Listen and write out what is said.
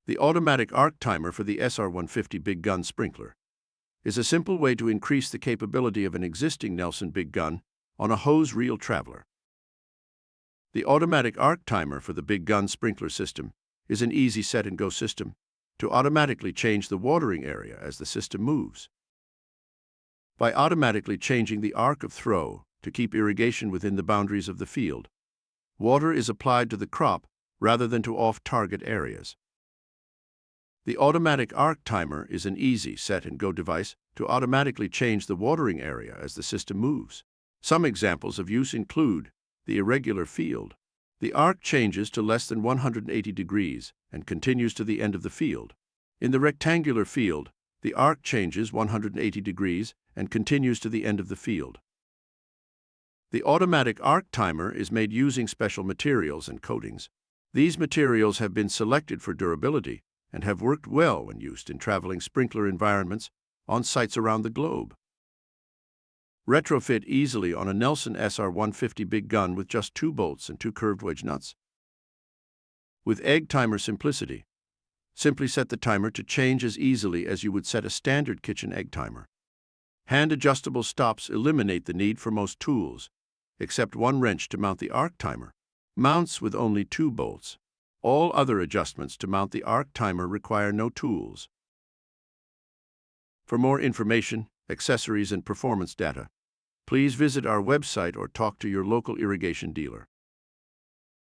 The automatic arc timer for the SR150 Big Gun sprinkler is a simple way to increase the capability of an existing Nelson Big Gun on a hose reel traveler. The automatic arc timer for the Big Gun sprinkler system is an easy set-and-go system to automatically change the watering area as the system moves. By automatically changing the arc of throw to keep irrigation within the boundaries of the field, water is applied to the crop rather than to off-target areas. The automatic arc timer is an easy set-and-go device to automatically change the watering area as the system moves. Some examples of use include the irregular field. The arc changes to less than 180 degrees and continues to the end of the field. In the rectangular field, the arc changes 180 degrees and continues to the end of the field. The automatic arc timer is made using special materials and coatings. These materials have been selected for durability and have worked well when used in traveling sprinkler environments on sites around the globe. Retrofit easily on a Nelson SR150 Big Gun with just 2 bolts and 2 curved wedge nuts. With egg timer simplicity, simply set the timer to change as easily as you would set a standard kitchen egg timer. Hand-adjustable stops eliminate the need for most tools, except one wrench to mount the arc timer. Mounts with only 2 bolts. All other adjustments to mount the arc timer require no tools. For more information, accessories, and performance data, please visit our website or talk to your local irrigation dealer.